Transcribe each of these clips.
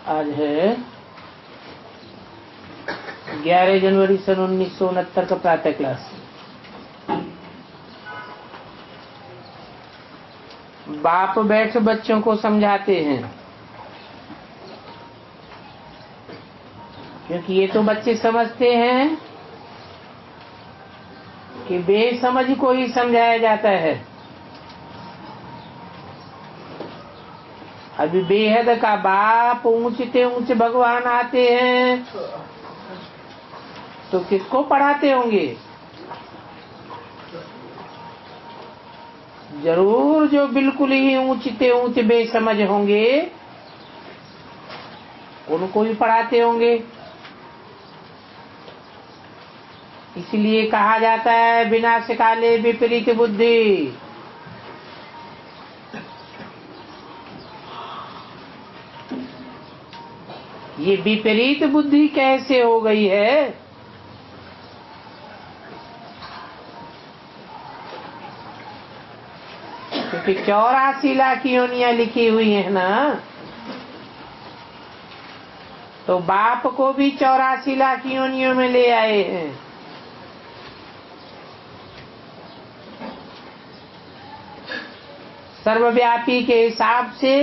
आज है 11 जनवरी सन 1969 का प्रातः क्लास। बाप बैठ बच्चों को समझाते हैं, क्योंकि ये तो बच्चे समझते हैं कि बेसमझ को ही समझाया जाता है। अभी बेहद का बाप ऊंचते ऊंचे भगवान आते हैं तो किसको पढ़ाते होंगे? जरूर जो बिल्कुल ही ऊंचते ऊंचे बेसमझ होंगे उनको भी पढ़ाते होंगे। इसलिए कहा जाता है विनाश काले विपरीत बुद्धि। ये विपरीत बुद्धि कैसे हो गई है? क्योंकि 84 लाख योनियां लिखी हुई है ना, तो बाप को भी 84 लाख योनियों में ले आए हैं। सर्वव्यापी के हिसाब से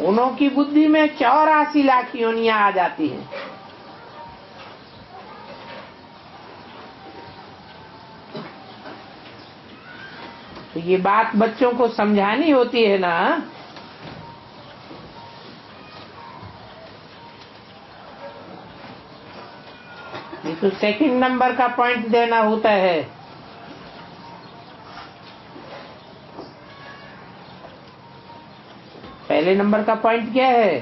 उन्हों की बुद्धि में 84 लाख योनियां आ जाती हैं। तो ये बात बच्चों को समझानी होती है ना। ये तो सेकंड नंबर का पॉइंट देना होता है। पहले नंबर का पॉइंट क्या है?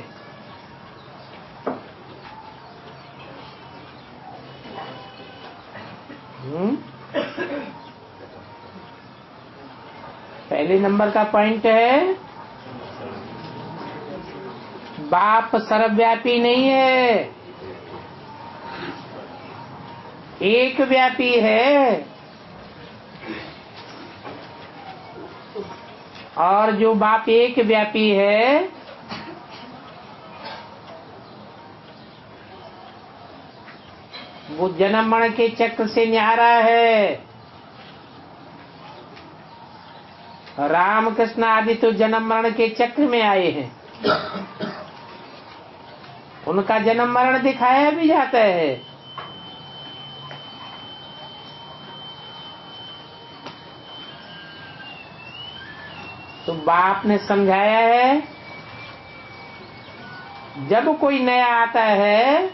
पहले नंबर का पॉइंट है बाप सर्वव्यापी नहीं है, एक व्यापी है। और जो बाप एक व्यापी है वो जन्म मरण के चक्र से न्यारा है। रामकृष्ण आदि तो जन्म मरण के चक्र में आए हैं, उनका जन्म मरण दिखाया भी जाता है। तो बाप ने समझाया है जब कोई नया आता है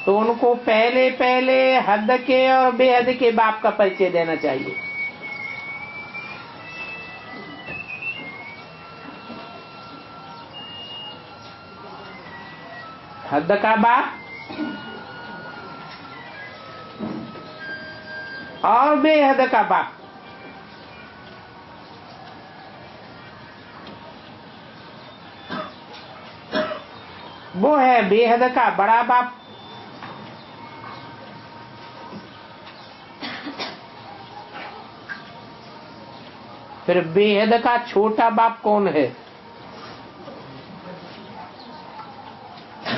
तो उनको पहले पहले हद के और बेहद के बाप का परिचय देना चाहिए। हद का बाप और बेहद का बाप। वो है बेहद का बड़ा बाप। फिर बेहद का छोटा बाप कौन है?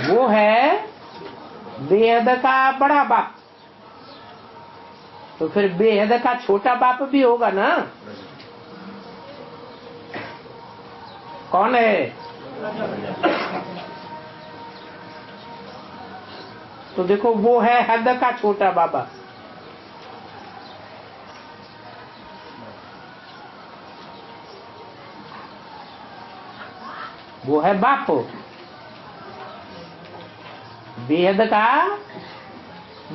वो है बेहद का बड़ा बाप। तो फिर बेहद का छोटा बाप भी होगा ना। कौन है? तो देखो वो है हद का छोटा बाबा। वो है बाप। बेहद का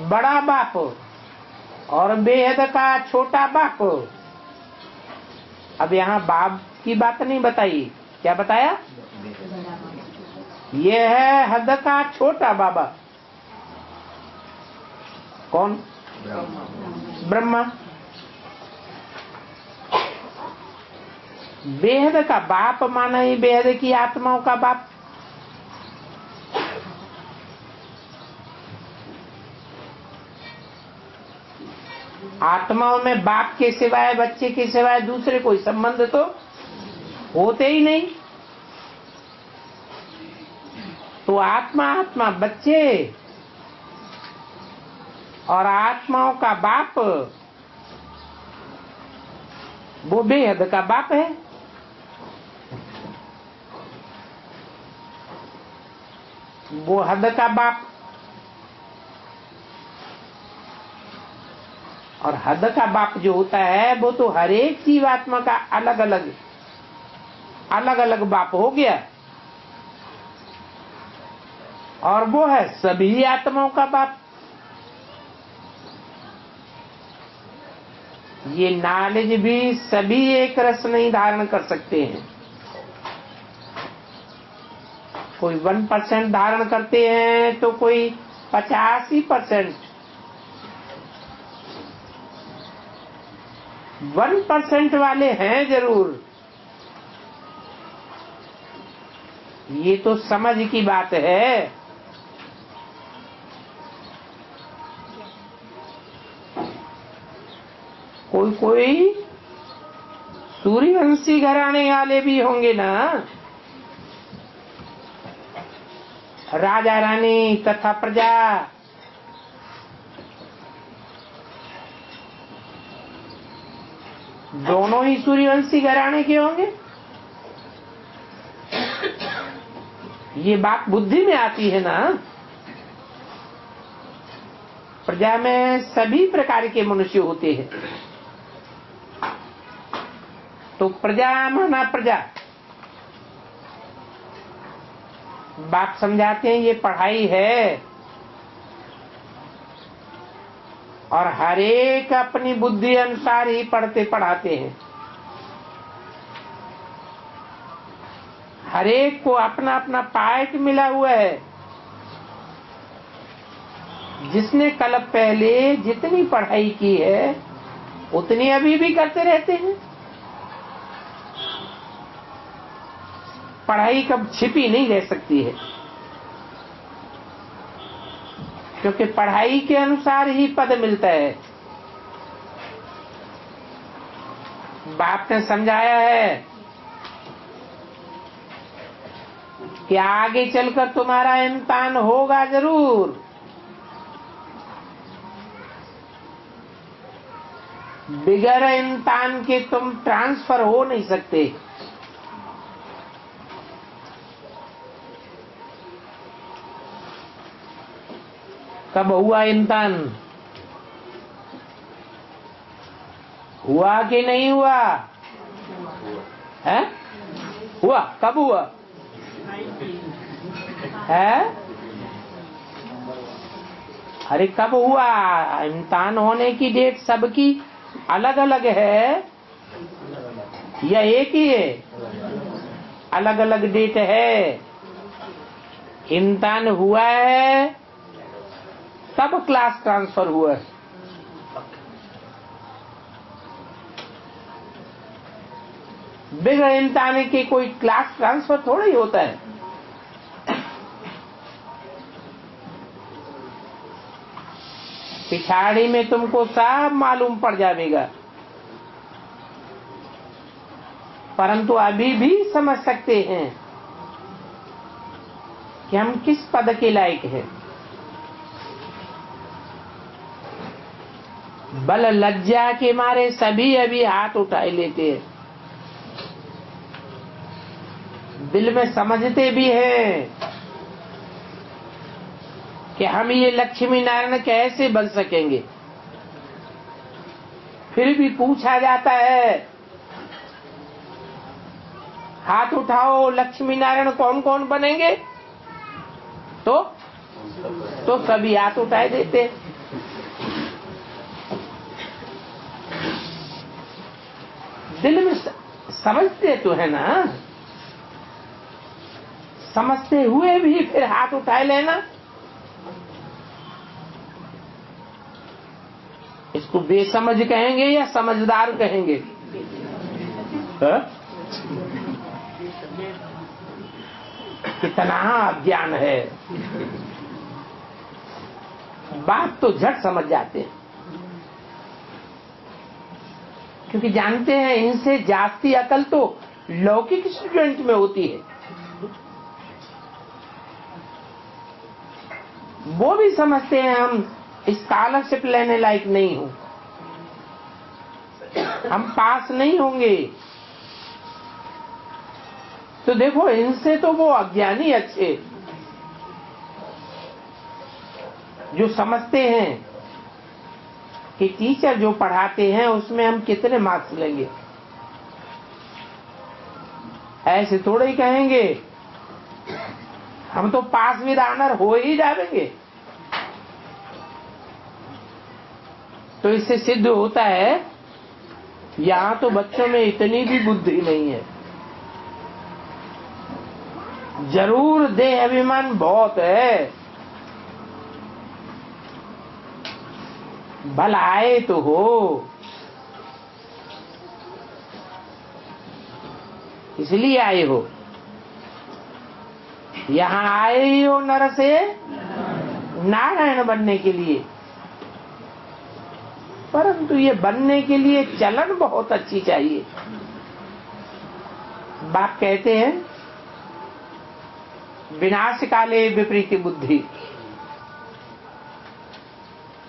बड़ा बाप और बेहद का छोटा बाप। अब यहाँ बाप की बात नहीं बताई, क्या बताया? ये है हद का छोटा बाबा। कौन? ब्रह्मा। बेहद का बाप माना ही बेहद की आत्माओं का बाप। आत्माओं में बाप के सिवाय, बच्चे के सिवाय दूसरे कोई संबंध तो होते ही नहीं। तो आत्मा आत्मा बच्चे और आत्माओं का बाप वो बेहद का बाप है। वो हद का बाप और हद का बाप जो होता है वो तो हर एक जीवात्मा का अलग अलग बाप हो गया, और वो है सभी आत्माओं का बाप। ये नॉलेज भी सभी एक रस नहीं धारण कर सकते हैं। कोई 1% धारण करते हैं तो कोई 85%। 1% वाले हैं जरूर। ये तो समझ की बात है। कोई सूर्यवंशी घराने वाले भी होंगे ना, राजा रानी तथा प्रजा। दोनों ही सूर्यवंशी घराने के होंगे। ये बात बुद्धि में आती है ना। प्रजा में सभी प्रकार के मनुष्य होते हैं। तो प्रजा माना प्रजा। बाप समझाते हैं ये पढ़ाई है, और हर एक अपनी बुद्धि अनुसार ही पढ़ते पढ़ाते हैं। हर एक को अपना अपना पार्ट मिला हुआ है। जिसने कल पहले जितनी पढ़ाई की है उतनी अभी भी करते रहते हैं। पढ़ाई कब छिपी नहीं रह सकती है, क्योंकि पढ़ाई के अनुसार ही पद मिलता है। बाप ने समझाया है कि आगे चलकर तुम्हारा इम्तिहान होगा जरूर। बिगैर इम्तिहान के तुम ट्रांसफर हो नहीं सकते। कब हुआ इम्तिहान? हुआ कि नहीं हुआ? है? हुआ? कब हुआ है? अरे कब हुआ? इम्तिहान होने की डेट सबकी अलग अलग है या एक ही है? अलग अलग डेट है। इम्तिहान हुआ है तब क्लास ट्रांसफर हुआ है। बिगड़ इम्तिहान के कोई क्लास ट्रांसफर थोड़ा ही होता है। पिछाड़ी में तुमको सब मालूम पड़ जाएगा, परंतु अभी भी समझ सकते हैं कि हम किस पद के लायक हैं। बल लज्जा के मारे सभी अभी हाथ उठाए लेते हैं। दिल में समझते भी हैं कि हम ये लक्ष्मी नारायण कैसे बन सकेंगे। फिर भी पूछा जाता है हाथ उठाओ लक्ष्मी नारायण कौन कौन बनेंगे, तो सभी हाथ उठाए देते। दिल में समझते तो है ना, समझते हुए भी फिर हाथ उठाए लेना, इसको बेसमझ कहेंगे या समझदार कहेंगे? कितना अज्ञान है। बात तो झट समझ जाते हैं, क्योंकि जानते हैं इनसे जास्ती अकल तो लौकिक स्टूडेंट में होती है। वो भी समझते हैं हम स्कॉलरशिप लेने लायक नहीं हूं, हम पास नहीं होंगे। तो देखो, इनसे तो वो अज्ञानी अच्छे, जो समझते हैं कि टीचर जो पढ़ाते हैं उसमें हम कितने मार्क्स लेंगे। ऐसे थोड़े ही कहेंगे हम तो पास विद ऑनर हो ही जाएंगे। तो इससे सिद्ध होता है यहां तो बच्चों में इतनी भी बुद्धि नहीं है। जरूर देह अभिमान बहुत है, भला आए तो हो, इसलिए आए हो। यहां आए ही हो नर से नारायण बनने के लिए, परंतु ये बनने के लिए चलन बहुत अच्छी चाहिए। बाप कहते हैं विनाश काले विपरीत बुद्धि।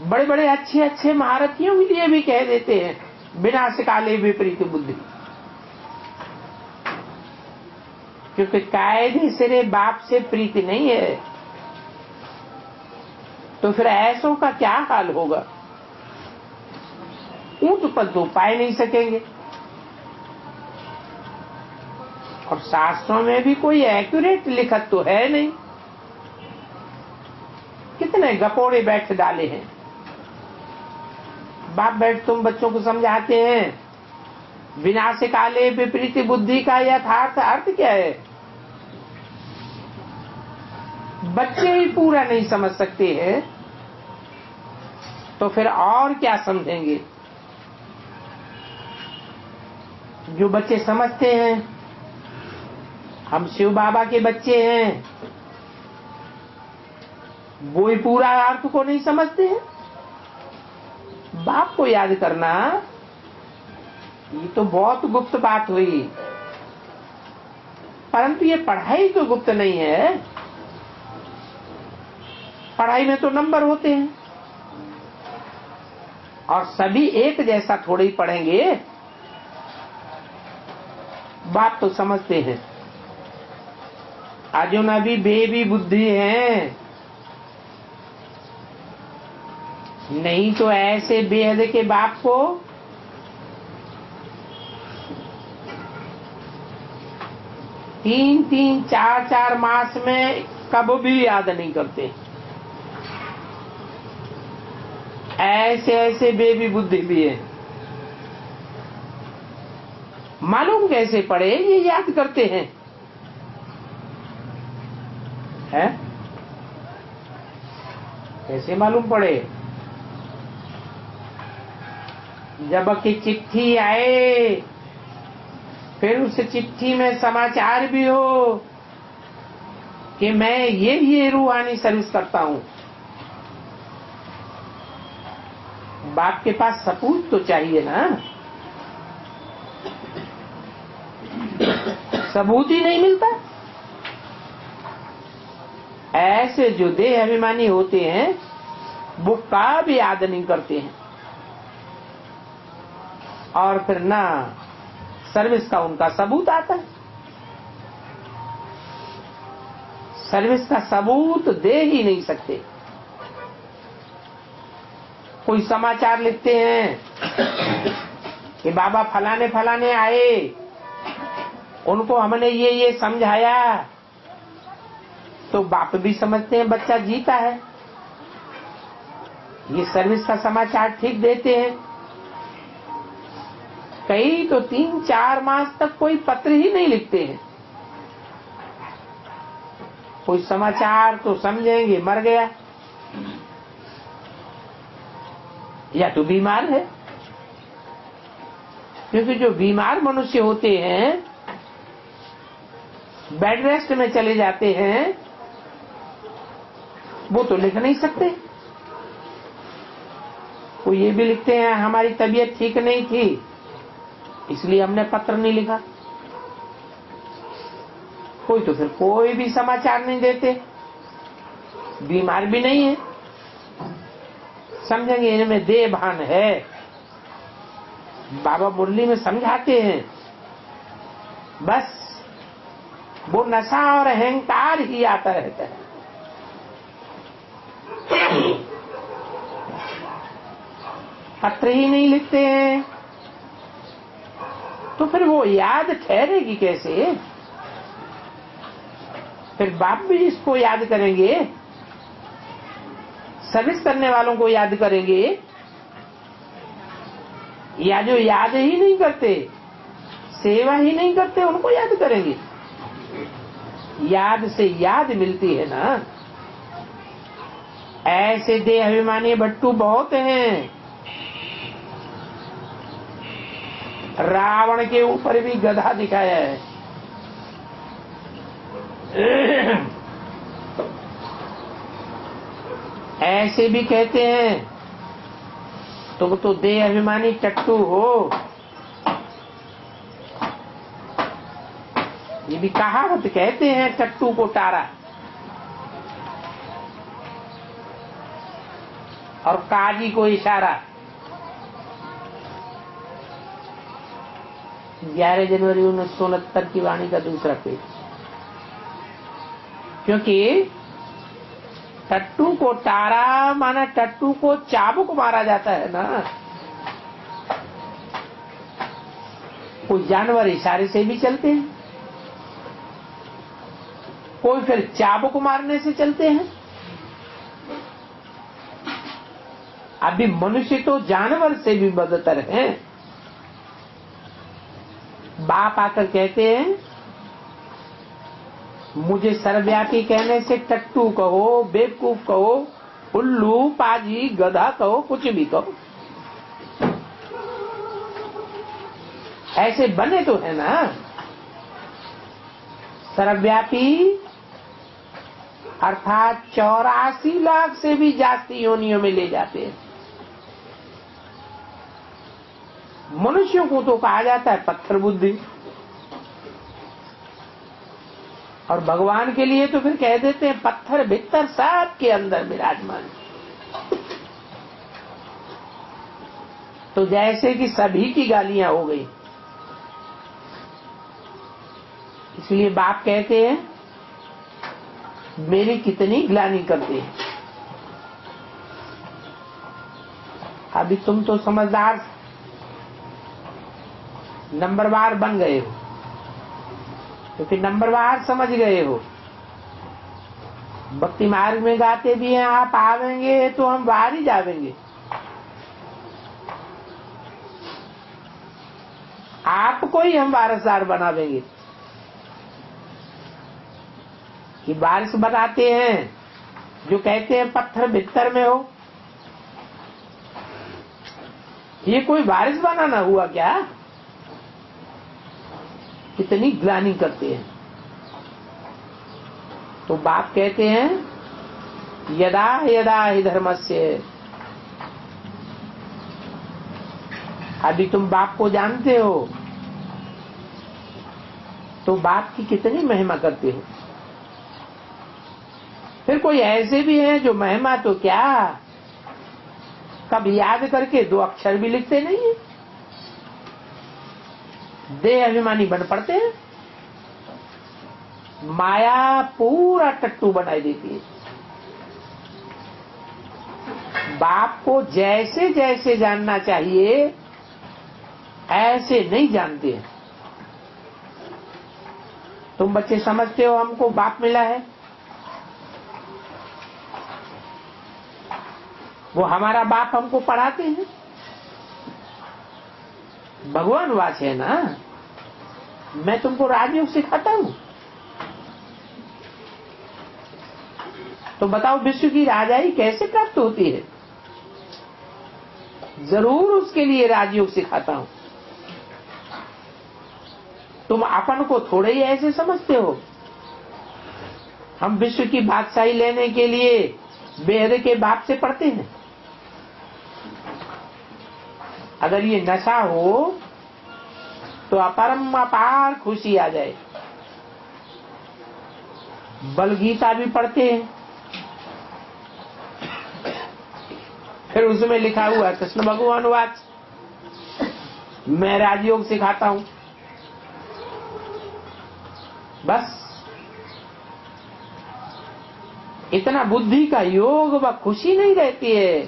बड़े बड़े अच्छे अच्छे महारथियों के लिए भी कह देते हैं विनाश काले विपरीत बुद्धि, क्योंकि कायदे सिरे बाप से प्रीति नहीं है। तो फिर ऐसों का क्या हाल होगा? ऊंट पर तो पाए नहीं सकेंगे। और शास्त्रों में भी कोई एक्यूरेट लिखत तो है नहीं, कितने गपोड़े बैठ डाले हैं। बाप बैठ तुम बच्चों को समझाते हैं विनाश काले विपरीत बुद्धि का यथार्थ अर्थ क्या है। बच्चे ही पूरा नहीं समझ सकते हैं तो फिर और क्या समझेंगे। जो बच्चे समझते हैं हम शिव बाबा के बच्चे हैं, वो ही पूरा अर्थ को नहीं समझते हैं। बाप को याद करना ये तो बहुत गुप्त बात हुई, परंतु ये पढ़ाई तो गुप्त नहीं है। पढ़ाई में तो नंबर होते हैं और सभी एक जैसा थोड़े ही पढ़ेंगे। बात तो समझते हैं अर्जुन अभी बेबी बुद्धि है, नहीं तो ऐसे बेहद के बाप को तीन तीन चार चार मास में कब भी याद नहीं करते। ऐसे ऐसे बेबी बुद्धि भी है, मालूम कैसे पढ़े ये याद करते हैं, हैं? कैसे मालूम पड़े? जब की चिट्ठी आए, फिर उस चिट्ठी में समाचार भी हो कि मैं ये रूहानी सर्विस करता हूं। बाप के पास सबूत तो चाहिए ना, सबूत ही नहीं मिलता। ऐसे जो देह अभिमानी होते हैं वो का भी याद नहीं करते हैं और फिर ना सर्विस का उनका सबूत आता है। सर्विस का सबूत दे ही नहीं सकते। कोई समाचार लिखते हैं कि बाबा फलाने फलाने आए, उनको हमने ये समझाया, तो बाप भी समझते हैं बच्चा जीता है। ये सर्विस का समाचार ठीक देते हैं। कई तो 3-4 मास तक कोई पत्र ही नहीं लिखते हैं। कोई समाचार तो समझेंगे मर गया या तो बीमार है, क्योंकि जो बीमार मनुष्य होते हैं बेड रेस्ट में चले जाते हैं, वो तो लिख नहीं सकते। वो ये भी लिखते हैं हमारी तबीयत ठीक नहीं थी इसलिए हमने पत्र नहीं लिखा। कोई तो फिर कोई भी समाचार नहीं देते। बीमार भी नहीं है, समझेंगे इनमें देह भान है। बाबा मुरली में समझाते हैं, बस वो नशा और अहंकार ही आता रहता है। पत्र ही नहीं लिखते हैं तो फिर वो याद ठहरेगी कैसे? फिर बाप भी इसको याद करेंगे, सर्विस करने वालों को याद करेंगे, या जो याद ही नहीं करते, सेवा ही नहीं करते, उनको याद करेंगे। याद से याद मिलती है ना। ऐसे देह अभिमानी भट्टू बहुत हैं। रावण के ऊपर भी गधा दिखाया है। ऐसे भी कहते हैं तुम तो देह अभिमानी टट्टू हो। ये भी कहावत कहते हैं, टट्टू को टारा। और काजी को इशारा। 11 जनवरी 1969 की वाणी का दूसरा पेज। क्योंकि टट्टू को टारा माना टट्टू को चाबुक मारा जाता है ना। कोई जानवर इशारे से भी चलते हैं, कोई फिर चाबुक मारने से चलते हैं। अभी मनुष्य तो जानवर से भी बदतर हैं। बाप आकर कहते हैं मुझे सर्वव्यापी कहने से टट्टू कहो, बेवकूफ कहो, उल्लू, पाजी, गधा कहो, कुछ भी कहो, ऐसे बने तो है ना। सर्वव्यापी अर्थात 84 लाख से भी जास्ती योनियों में ले जाते हैं। मनुष्यों को तो कहा जाता है पत्थर बुद्धि, और भगवान के लिए तो फिर कह देते हैं पत्थर भीतर सब के अंदर विराजमान। तो जैसे कि सभी की गालियां हो गई। इसलिए बाप कहते हैं मेरी कितनी ग्लानि करते हैं। अभी तुम तो समझदार नंबरवार बन गए हो, क्योंकि नंबरवार समझ गए हो। भक्ति मार्ग में गाते भी हैं आप आवेंगे तो हम बाहर ही जावेंगे। आपको ही हम वारसदार बनावेंगे। कि वारिस बनाते हैं जो कहते हैं पत्थर भीतर में हो, ये कोई वारिस बनाना हुआ क्या? कितनी ग्लानि करते हैं। तो बाप कहते हैं यदा यदा हि धर्मस्य। अभी तुम बाप को जानते हो तो बाप की कितनी महिमा करते हो। फिर कोई ऐसे भी हैं जो महिमा तो क्या, कब याद करके 2 अक्षर भी लिखते नहीं है, देह अभिमानी बन पड़ते हैं। माया पूरा टट्टू बनाई देती है। बाप को जैसे जैसे जानना चाहिए ऐसे नहीं जानते हैं। तुम बच्चे समझते हो हमको बाप मिला है, वो हमारा बाप हमको पढ़ाते हैं। भगवान वाच है ना, मैं तुमको राजयोग सिखाता हूं। तो बताओ विश्व की राजाई कैसे प्राप्त होती है? जरूर उसके लिए राजयोग सिखाता हूं। तुम अपन को थोड़े ही ऐसे समझते हो। हम विश्व की बादशाही लेने के लिए बेहद के बाप से पढ़ते हैं। अगर ये नशा हो तो अपरम अपार खुशी आ जाए। बल गीता भी पढ़ते हैं, फिर उसमें लिखा हुआ कृष्ण भगवान वाच, मैं राजयोग सिखाता हूं। बस इतना बुद्धि का योग व खुशी नहीं रहती है।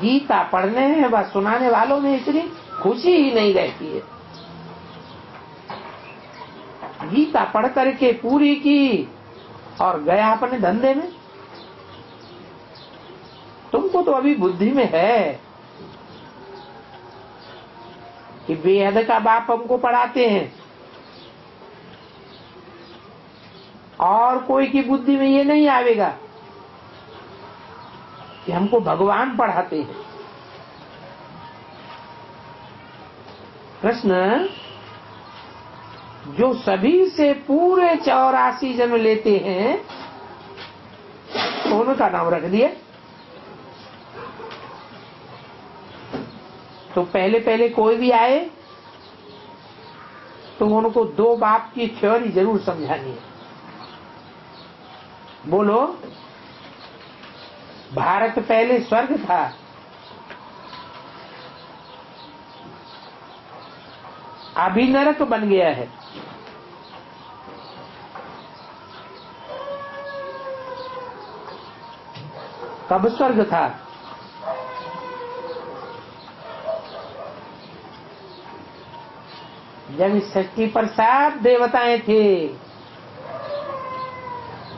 गीता पढ़ने व सुनाने वालों में इतनी खुशी ही नहीं रहती है। गीता पढ़ करके पूरी की और गया अपने धंधे में। तुमको तो अभी बुद्धि में है कि बेहद का बाप हमको पढ़ाते हैं, और कोई की बुद्धि में ये नहीं आवेगा कि हमको भगवान पढ़ाते हैं। कृष्ण जो सभी से पूरे 84 जन्म लेते हैं, तो उनका नाम रख दिया। तो पहले पहले कोई भी आए तो उनको 2 बाप की थ्योरी जरूर समझानी है। बोलो, भारत पहले स्वर्ग था, अभी नरक बन गया है। कब स्वर्ग था? जब सृष्टि पर सब देवताएं थे।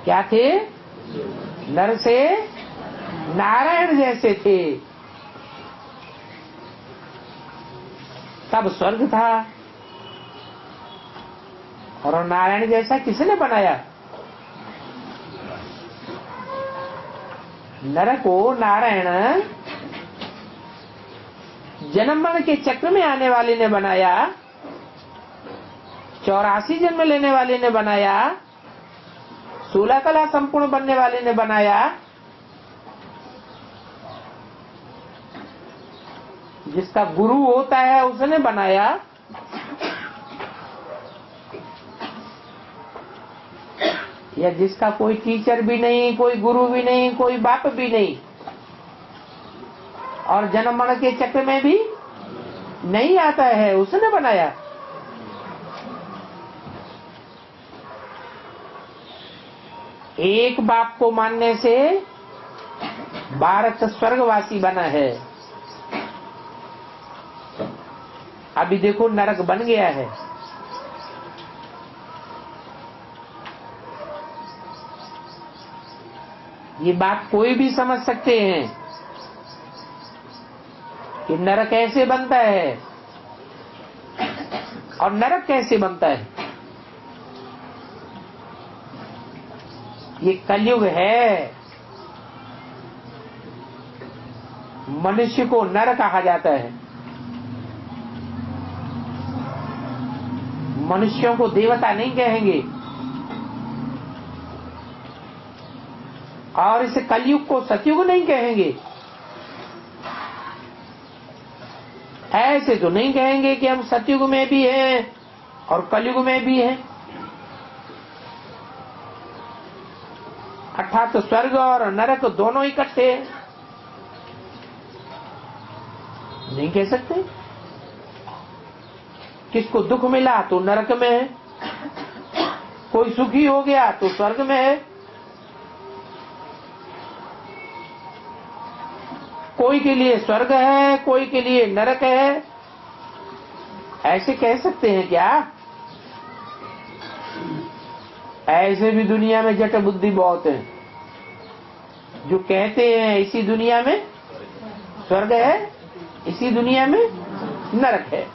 क्या थे? नर से नारायण जैसे थे, तब स्वर्ग था। और नारायण जैसा किसने बनाया? नर को नारायण जन्म मरण के चक्र में आने वाले ने बनाया, 84 जन्म लेने वाले ने बनाया, 16 कला संपूर्ण बनने वाले ने बनाया, जिसका गुरु होता है उसने बनाया। या जिसका कोई टीचर भी नहीं, कोई गुरु भी नहीं, कोई बाप भी नहीं, और जन्म मरण के चक्र में भी नहीं आता है, उसने बनाया। एक बाप को मानने से भारत स्वर्गवासी बना है। अभी देखो नरक बन गया है। ये बात कोई भी समझ सकते हैं कि नरक कैसे बनता है और नरक कैसे बनता है। ये कलयुग है। मनुष्य को नर कहा जाता है, मनुष्यों को देवता नहीं कहेंगे। और इस कलयुग को सतयुग नहीं कहेंगे। ऐसे तो नहीं कहेंगे कि हम सतयुग में भी हैं और कलयुग में भी हैं। अर्थात तो स्वर्ग और नरक दोनों इकट्ठे हैं, नहीं कह सकते। किसको दुख मिला तो नरक में है, कोई सुखी हो गया तो स्वर्ग में है, कोई के लिए स्वर्ग है, कोई के लिए नरक है। ऐसे कह सकते हैं क्या? ऐसे भी दुनिया में जट बुद्धि बहुत है, जो कहते हैं इसी दुनिया में स्वर्ग है, इसी दुनिया में नरक है।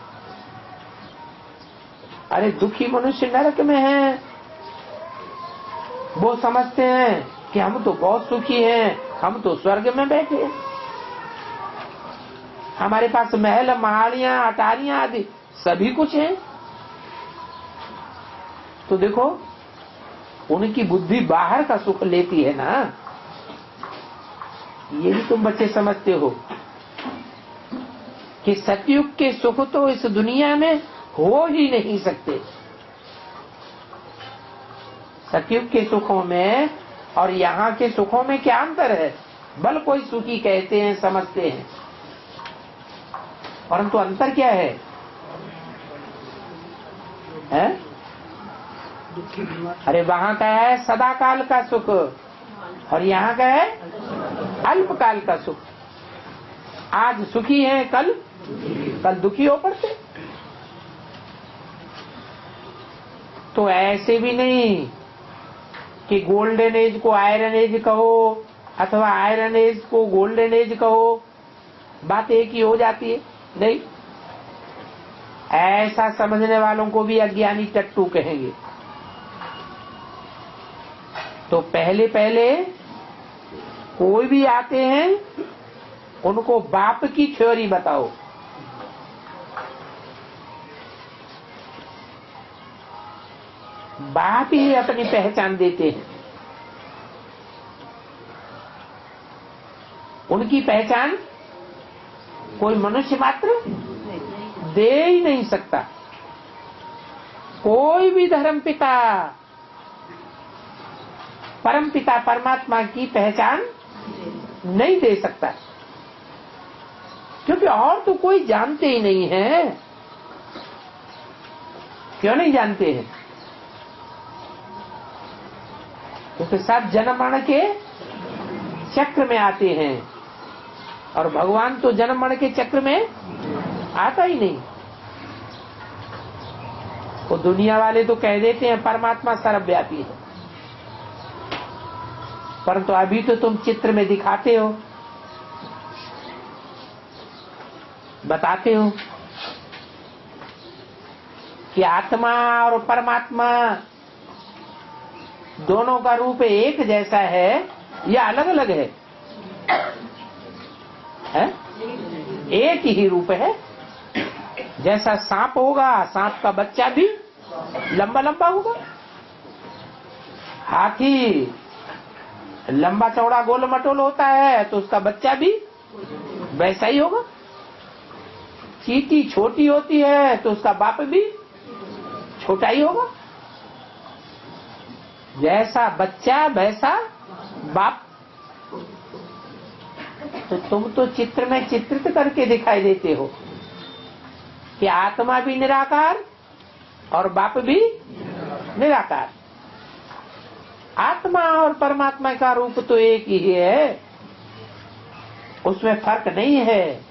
अरे दुखी मनुष्य नरक में है। वो समझते हैं कि हम तो बहुत सुखी हैं, हम तो स्वर्ग में बैठे हैं, हमारे पास महल महालियां अटारियां आदि सभी कुछ है। तो देखो उनकी बुद्धि बाहर का सुख लेती है ना। ये भी तुम बच्चे समझते हो कि सतयुग के सुख तो इस दुनिया में हो ही नहीं सकते। सतयुग के सुखों में और यहाँ के सुखों में क्या अंतर है? बल कोई सुखी कहते हैं, समझते हैं, परंतु अंतर क्या है? अरे वहां का है सदा काल का सुख और यहाँ का है अल्पकाल का सुख। आज सुखी हैं, कल दुखी हो पड़ते। तो ऐसे भी नहीं कि गोल्डन एज को आयरन एज कहो अथवा आयरन एज को गोल्डन एज कहो, बात एक ही हो जाती है। नहीं, ऐसा समझने वालों को भी अज्ञानी टट्टू कहेंगे। तो पहले कोई भी आते हैं उनको बाप की थ्योरी बताओ। बाप ही अपनी पहचान देते हैं। उनकी पहचान कोई मनुष्य मात्र दे ही नहीं सकता। कोई भी धर्म पिता, परम पिता परमात्मा की पहचान नहीं दे सकता, क्योंकि और तो कोई जानते ही नहीं है। क्यों नहीं जानते हैं? क्योंकि सब जन्म मरण के चक्र में आते हैं और भगवान तो जन्म मरण के चक्र में आता ही नहीं। वो दुनिया वाले तो कह देते हैं परमात्मा सर्वव्यापी है, परंतु अभी तो तुम चित्र में दिखाते हो, बताते हो कि आत्मा और परमात्मा दोनों का रूप एक जैसा है या अलग अलग है? एक ही रूप है। जैसा सांप होगा, सांप का बच्चा भी लंबा लंबा होगा। हाथी लंबा चौड़ा गोल मटोल होता है तो उसका बच्चा भी वैसा ही होगा। चींटी छोटी होती है तो उसका बाप भी छोटा ही होगा। जैसा बच्चा वैसा बाप। तो तुम तो चित्र में चित्रित करके दिखाई देते हो कि आत्मा भी निराकार और बाप भी निराकार। आत्मा और परमात्मा का रूप तो एक ही है, उसमें फर्क नहीं है।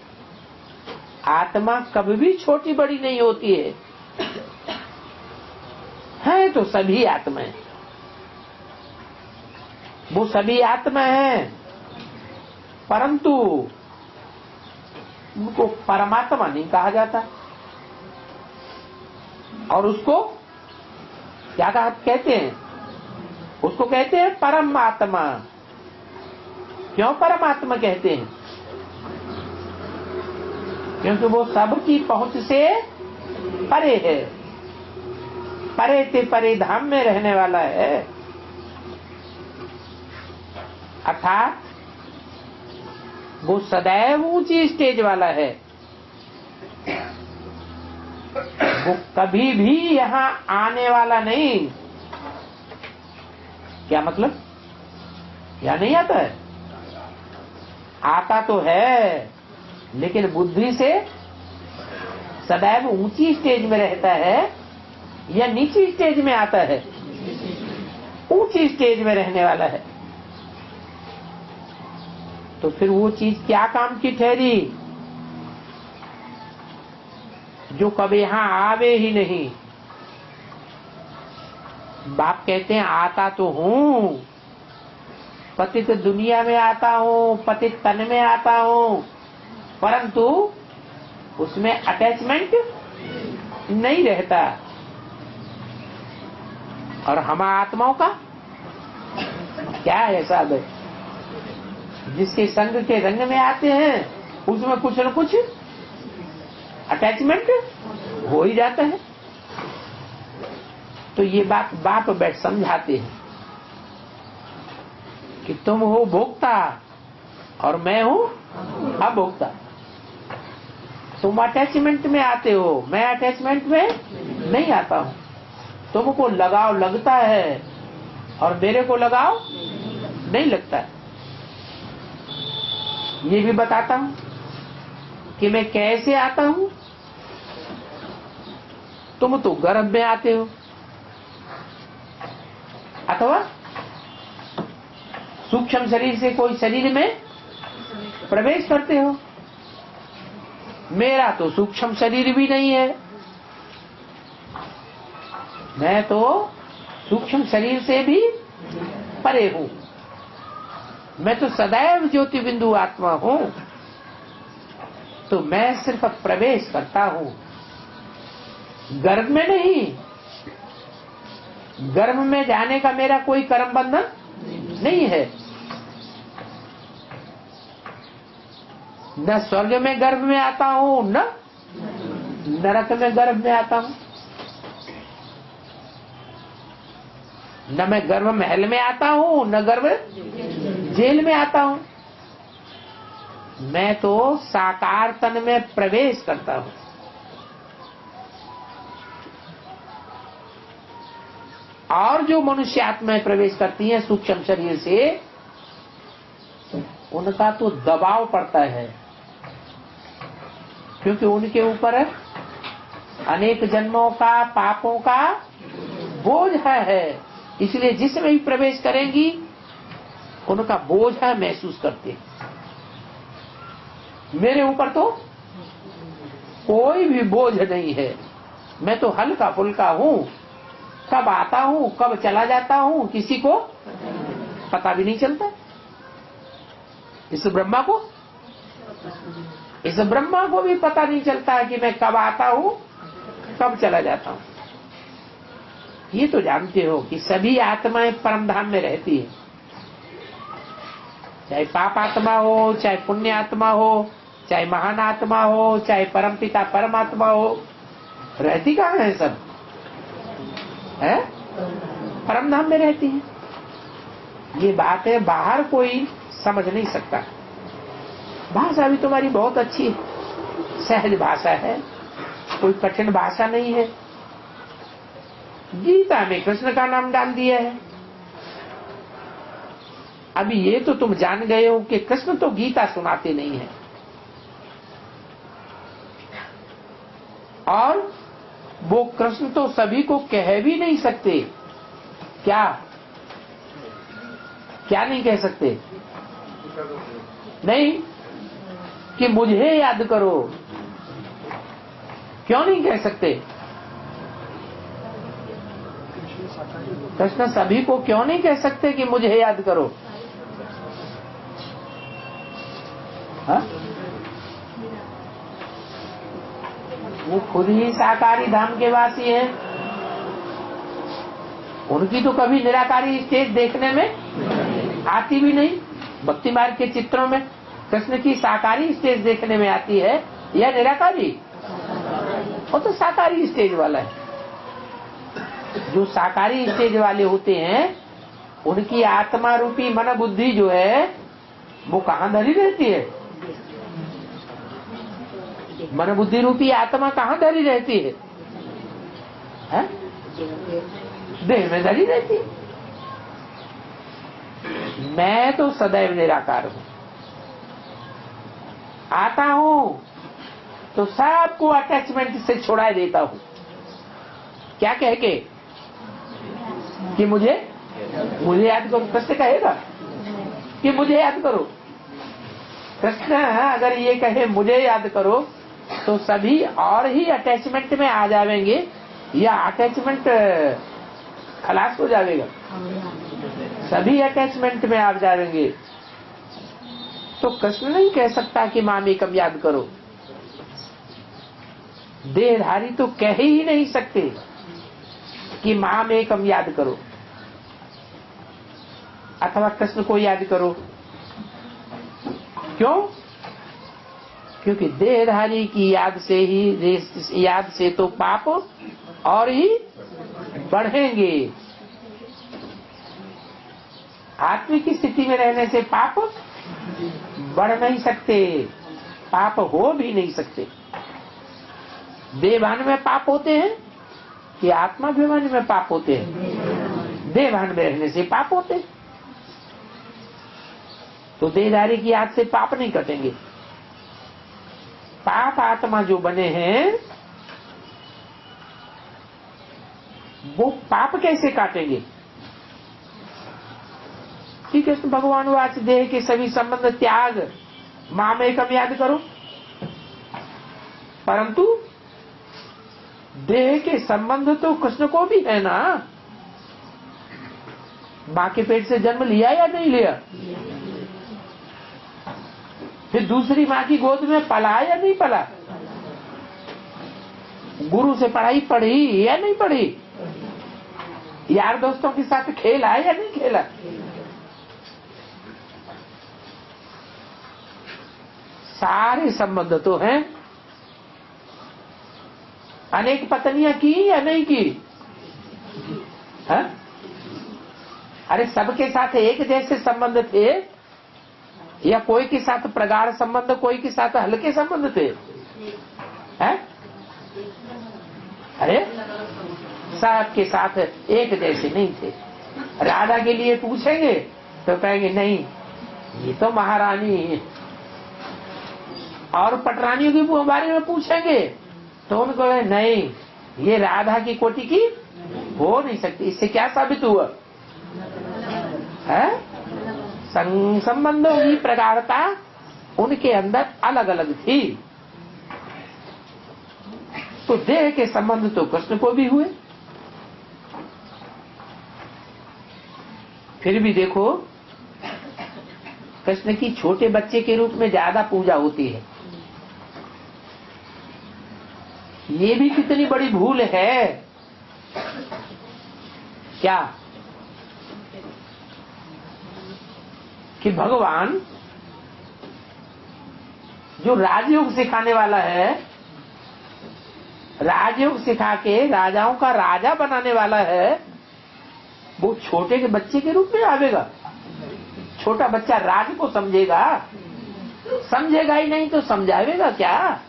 आत्मा कभी भी छोटी बड़ी नहीं होती है तो सभी आत्मा है। वो सभी आत्मा है, परंतु उनको परमात्मा नहीं कहा जाता। और उसको क्या कहते हैं? उसको कहते हैं परमात्मा। क्यों परमात्मा कहते हैं? क्योंकि वो सबकी पहुंच से परे है, परे ते परे धाम में रहने वाला है। अर्थात वो सदैव ऊंची स्टेज वाला है। वो कभी भी यहाँ आने वाला नहीं। क्या मतलब? यहाँ नहीं आता है? आता तो है, लेकिन बुद्धि से सदैव ऊंची स्टेज में रहता है या नीची स्टेज में आता है? ऊंची स्टेज में रहने वाला है। तो फिर वो चीज क्या काम की ठहरी जो कभी यहाँ आवे ही नहीं? बाप कहते हैं आता तो हूँ, पतित दुनिया में आता हूँ, पतित तन में आता हूँ, परंतु उसमें अटैचमेंट नहीं रहता। और हम आत्माओं का क्या है साहब? जिसके संग के रंग में आते हैं उसमें कुछ न कुछ अटैचमेंट हो ही जाता है। तो ये बात बाप बैठ समझाते हैं कि तुम हो भोक्ता और मैं हूं अभोक्ता। तुम अटैचमेंट में आते हो, मैं अटैचमेंट में नहीं आता हूं। तुमको लगाव लगता है और मेरे को लगाव नहीं लगता है। ये भी बताता हूं कि मैं कैसे आता हूं। तुम तो गर्भ में आते हो अथवा सूक्ष्म शरीर से कोई शरीर में प्रवेश करते हो। मेरा तो सूक्ष्म शरीर भी नहीं है, मैं तो सूक्ष्म शरीर से भी परे हूं। मैं तो सदैव ज्योति बिंदु आत्मा हूं। तो मैं सिर्फ प्रवेश करता हूं, गर्भ में नहीं। गर्भ में जाने का मेरा कोई कर्म बंधन नहीं है। न स्वर्ग में गर्भ में आता हूं, न नरक में गर्भ में आता हूं, न मैं गर्भ महल में आता हूं, न गर्भ जेल में आता हूं। मैं तो साकार तन में प्रवेश करता हूं। और जो मनुष्य आत्माएं प्रवेश करती हैं सूक्ष्म शरीर से, उनका तो दबाव पड़ता है, क्योंकि उनके ऊपर अनेक जन्मों का पापों का बोझ है। इसलिए जिसमें भी प्रवेश करेंगी उनका बोझ है महसूस करते हैं। मेरे ऊपर तो कोई भी बोझ नहीं है, मैं तो हल्का फुल्का हूं। कब आता हूं कब चला जाता हूं किसी को पता भी नहीं चलता। इस ब्रह्मा को भी पता नहीं चलता है कि मैं कब आता हूं कब चला जाता हूं। ये तो जानते हो कि सभी आत्माएं परम धाम में रहती है, चाहे पाप आत्मा हो, चाहे पुण्य आत्मा हो, चाहे महान आत्मा हो, चाहे परमपिता परमात्मा हो। रहती कहाँ है सब? है परम धाम में रहती है। ये बात है, बाहर कोई समझ नहीं सकता। भाषा भी तुम्हारी बहुत अच्छी है, सहज भाषा है, कोई कठिन भाषा नहीं है। गीता में कृष्ण का नाम डाल दिया है। अभी ये तो तुम जान गए हो कि कृष्ण तो गीता सुनाते नहीं है, और वो कृष्ण तो सभी को कह भी नहीं सकते। क्या नहीं कह सकते? नहीं कि मुझे याद करो। क्यों नहीं कह सकते? कृष्ण सभी को क्यों नहीं कह सकते कि मुझे याद करो? हा? वो खुद ही साकारी धाम के वासी हैं। उनकी तो कभी निराकारी स्टेज देखने में आती भी नहीं। भक्ति मार्ग के चित्रों में कृष्ण की साकारी स्टेज देखने में आती है या निराकारी? वो तो साकारी स्टेज वाला है। जो साकारी स्टेज वाले होते हैं उनकी आत्मा रूपी मन बुद्धि जो है वो कहाँ धरी रहती है? मन बुद्धि रूपी आत्मा कहाँ धरी रहती है? देह में धरी रहती है। मैं तो सदैव निराकार हूं। आता हूं तो सबको अटैचमेंट से छुड़ा देता हूं। क्या कह के कि मुझे याद करो। कृष्ण कहेगा कि मुझे याद करो। कृष्ण अगर ये कहे मुझे याद करो तो सभी और ही अटैचमेंट में आ जाएंगे, या अटैचमेंट खलास हो जाएगा। सभी अटैचमेंट में आ जाएंगे। तो कृष्ण नहीं कह सकता कि माम एकम याद करो। देहधारी तो कह ही नहीं सकते कि माम एकम याद करो अथवा कृष्ण को याद करो। क्यों? क्योंकि देहधारी की याद से तो पाप और ही बढ़ेंगे। आत्मिक की स्थिति में रहने से पाप बढ़ नहीं सकते, पाप हो भी नहीं सकते। देहभान में पाप होते हैं कि आत्माभिमान में पाप होते हैं? देहभान में रहने से पाप होते हैं। तो देहधारी की याद से पाप नहीं कटेंगे। पाप आत्मा जो बने हैं वो पाप कैसे काटेंगे? ठीक है, तो भगवान वाच देह के सभी संबंध त्याग माम एकम याद करो। परंतु देह के संबंध तो कृष्ण को भी है ना। मां के पेट से जन्म लिया या नहीं लिया? फिर दूसरी माँ की गोद में पला या नहीं पला? गुरु से पढ़ाई पढ़ी या नहीं पढ़ी? यार दोस्तों के साथ खेला या नहीं खेला? सारे संबंध तो हैं। अनेक पत्नियां की या नहीं की? है? अरे सबके साथ एक जैसे संबंध थे या कोई के साथ प्रगाढ़ संबंध, कोई के साथ हल्के संबंध थे? हैं? अरे सबके साथ एक जैसे नहीं थे। राधा के लिए पूछेंगे तो कहेंगे नहीं ये तो महारानी है, और पटरानियों के बारे में पूछेंगे तो उनको नहीं ये राधा की कोटि की हो नहीं सकती। इससे क्या साबित हुआ है? संबंधों की प्रगाढ़ता उनके अंदर अलग अलग थी। तो देह के संबंध तो कृष्ण को भी हुए। फिर भी देखो कृष्ण की छोटे बच्चे के रूप में ज्यादा पूजा होती है। ये भी कितनी बड़ी भूल है क्या कि भगवान जो राजयोग सिखाने वाला है, राजयोग सिखा के राजाओं का राजा बनाने वाला है, वो छोटे के बच्चे के रूप में आवेगा। छोटा बच्चा राज को समझेगा? समझेगा ही नहीं तो समझावेगा क्या?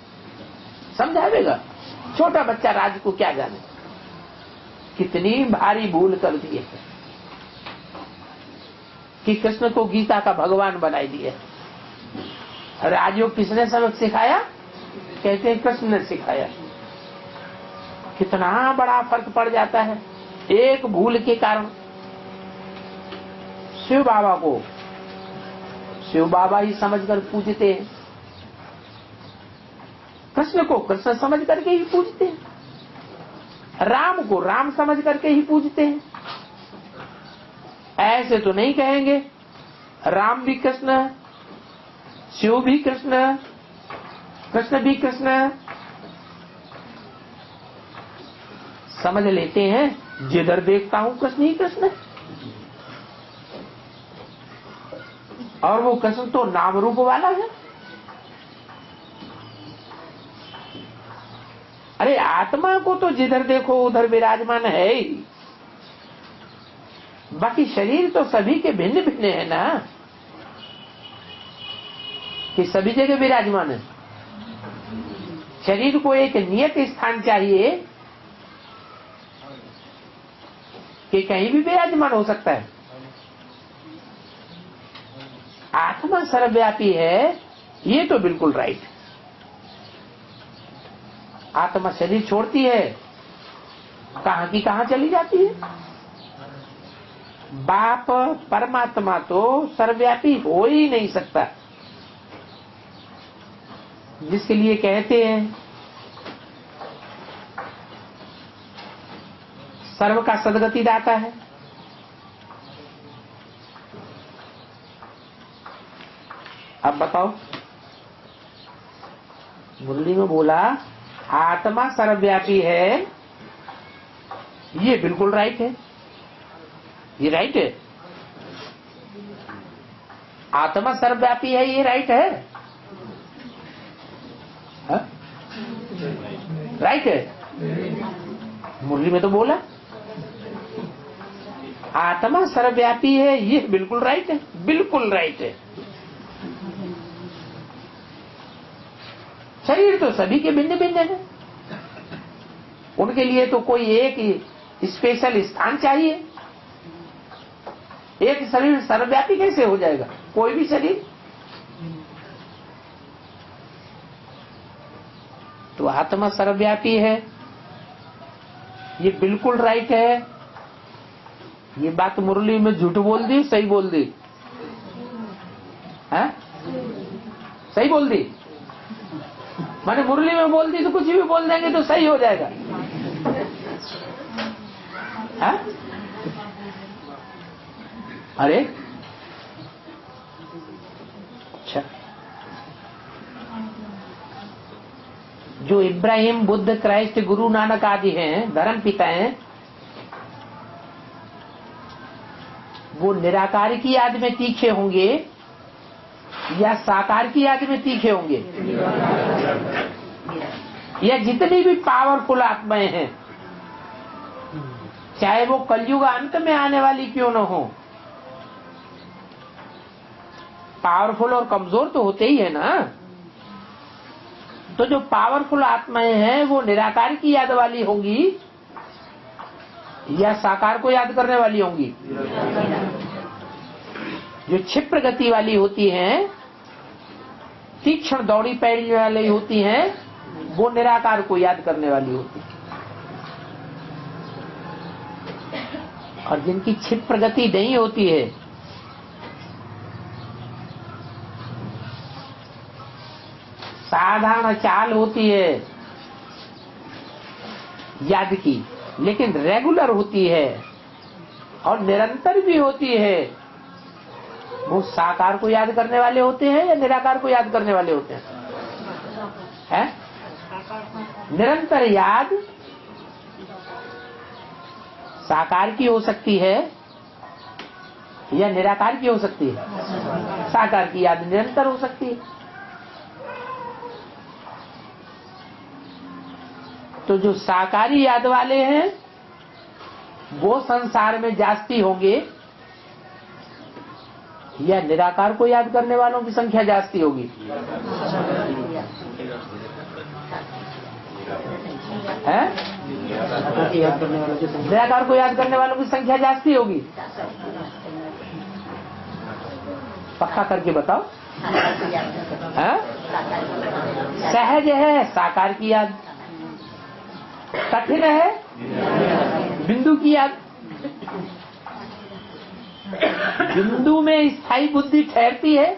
समझावेगा? छोटा बच्चा राज को क्या जाने। कितनी भारी भूल कर दी है कि कृष्ण को गीता का भगवान बनाई दिया। राजयोग किसने सबक सिखाया? कहते हैं कृष्ण ने सिखाया। कितना बड़ा फर्क पड़ जाता है एक भूल के कारण। शिव बाबा को शिव बाबा ही समझकर पूजते हैं, कृष्ण को कृष्ण समझ करके ही पूजते हैं, राम को राम समझ करके ही पूजते हैं। ऐसे तो नहीं कहेंगे राम भी कृष्ण, शिव भी कृष्ण, कृष्ण भी कृष्ण। समझ लेते हैं जिधर देखता हूं कृष्ण ही कृष्ण। और वो कृष्ण तो नाम रूप वाला है। अरे आत्मा को तो जिधर देखो उधर विराजमान है ही। बाकी शरीर तो सभी के भिन्न भिन्न है ना, कि सभी जगह विराजमान है। शरीर को एक नियत स्थान चाहिए कि कहीं भी विराजमान हो सकता है। आत्मा सर्वव्यापी है, ये तो बिल्कुल राइट। आत्मा शरीर छोड़ती है, कहां की कहां चली जाती है। बाप परमात्मा तो सर्वव्यापी हो ही नहीं सकता, जिसके लिए कहते हैं सर्व का सदगति दाता है। अब बताओ, मुरली में बोला आत्मा सर्वव्यापी है, ये बिल्कुल राइट है। ये राइट है, आत्मा सर्वव्यापी है, ये राइट है, राइट है। मुरली में तो बोला आत्मा सर्वव्यापी है, ये बिल्कुल राइट है, बिल्कुल राइट है। शरीर तो सभी के भिन्न भिन्न है, उनके लिए तो कोई एक स्पेशल स्थान चाहिए। एक शरीर सर्वव्यापी कैसे हो जाएगा? कोई भी शरीर। तो आत्मा सर्वव्यापी है, ये बिल्कुल राइट है। ये बात मुरली में झूठ बोल दी, सही बोल दी? है सही बोल दी? माने मुरली में बोल दी तो कुछ भी बोल देंगे तो सही हो जाएगा। है? अरे अच्छा, जो इब्राहिम, बुद्ध, क्राइस्ट, गुरु नानक आदि हैं, धर्म पिता हैं, वो निराकार की याद में तीखे होंगे या साकार की याद में तीखे होंगे? या जितनी भी पावरफुल आत्माएं हैं, चाहे वो कलयुग अंत में आने वाली क्यों न हो, पावरफुल और कमजोर तो होते ही है ना। तो जो पावरफुल आत्माएं हैं वो निराकार की याद वाली होंगी या साकार को याद करने वाली होंगी? जो क्षिप्र गति वाली होती हैं, तीक्ष्ण दौड़ी पैड़ी वाली होती हैं, वो निराकार को याद करने वाली होती है। और जिनकी क्षिप्र गति नहीं होती है, साधारण चाल होती है याद की, लेकिन रेगुलर होती है और निरंतर भी होती है, वो साकार को याद करने वाले होते हैं या निराकार को याद करने वाले होते हैं? है? निरंतर याद साकार की हो सकती है या निराकार की हो सकती है? साकार की याद निरंतर हो सकती है। तो जो साकारी याद वाले हैं वो संसार में जास्ती होंगे या निराकार को याद करने वालों की संख्या जास्ती होगी? है? निराकार को याद करने वालों की संख्या जास्ती होगी। पक्का करके बताओ। है? सहज है साकार की याद, कठिन है बिंदु की याद। बिंदु में स्थायी बुद्धि ठहरती है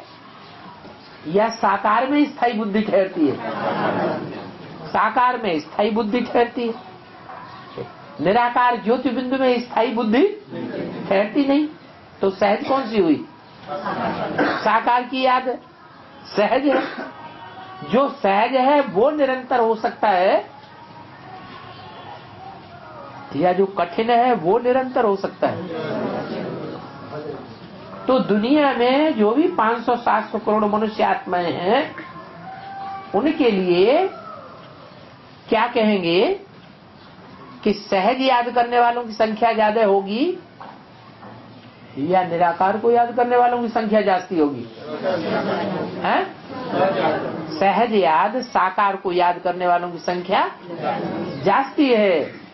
या साकार में स्थायी बुद्धि ठहरती है? साकार में स्थायी बुद्धि ठहरती है। निराकार ज्योति बिंदु में स्थायी बुद्धि ठहरती नहीं। तो सहज कौन सी हुई? साकार की याद सहज है। जो सहज है वो निरंतर हो सकता है या जो कठिन है वो निरंतर हो सकता है। तो दुनिया में जो भी 500-700 करोड़ मनुष्य आत्माएं हैं, उनके लिए क्या कहेंगे कि सहज याद करने वालों की संख्या ज्यादा होगी या निराकार को याद करने वालों की संख्या जास्ती होगी? हैं? सहज याद साकार को याद करने वालों की संख्या जास्ती है,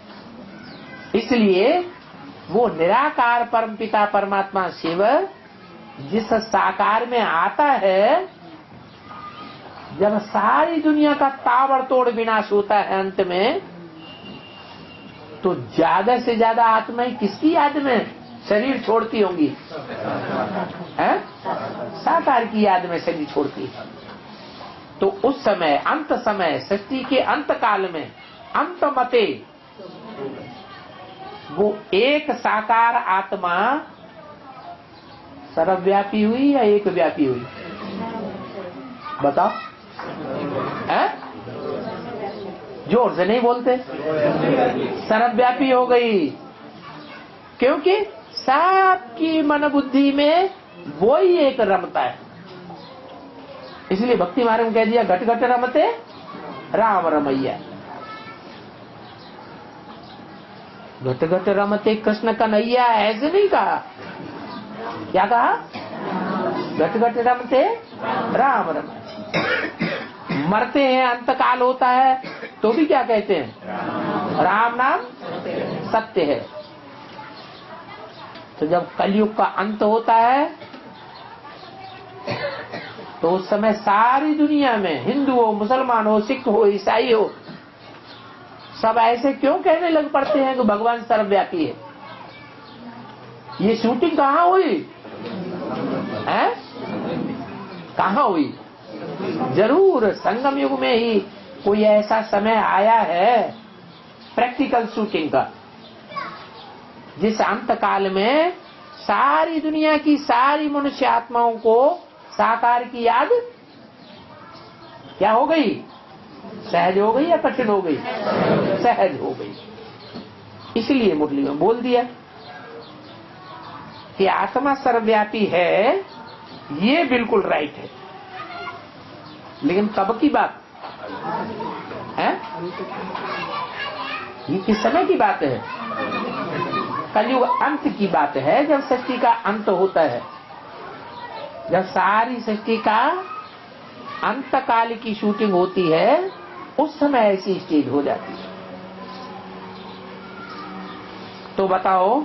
इसलिए वो निराकार परमपिता परमात्मा शिव जिस साकार में आता है, जब सारी दुनिया का ताबड़तोड़ विनाश होता है अंत में, तो ज्यादा से ज्यादा आत्माएं किसकी याद में शरीर छोड़ती होंगी? हैं? साकार की याद में शरीर छोड़ती है। तो उस समय अंत समय सृष्टि के अंत काल में अंत मते वो एक साकार आत्मा सर्वव्यापी हुई या एक व्यापी हुई? बताओ। हैं? जोर से नहीं बोलते। सर्वव्यापी हो गई, क्योंकि सबकी मन बुद्धि में वो ही एक रमता है। इसलिए भक्ति मार्ग में कह दिया घट घट रमते राम रमैया। घट घट रमते कृष्ण कन्हैया, ऐसे नहीं कहा। क्या कहा? घट घट रमते राम रमैया। मरते हैं, अंतकाल होता है, तो भी क्या कहते हैं? राम नाम सत्य है। तो जब कलयुग का अंत होता है तो उस समय सारी दुनिया में हिंदू हो, मुसलमान हो, सिख हो, ईसाई हो, सब ऐसे क्यों कहने लग पड़ते हैं कि भगवान सर्वव्यापी है? ये शूटिंग कहाँ हुई है? कहाँ हुई? जरूर संगम युग में ही कोई ऐसा समय आया है प्रैक्टिकल शूटिंग का, जिस अंत काल में सारी दुनिया की सारी मनुष्य आत्माओं को साकार की याद क्या हो गई? सहज हो गई या कठिन हो गई? सहज हो गई। इसलिए मुरली में बोल दिया कि आत्मा सर्वव्यापी है, ये बिल्कुल राइट है। लेकिन कब की बात है? ये किस समय की बात है? कलयुग अंत की बात है, जब सृष्टि का अंत होता है, जब सारी सृष्टि का अंत काल की शूटिंग होती है, उस समय ऐसी स्टेज हो जाती है। तो बताओ,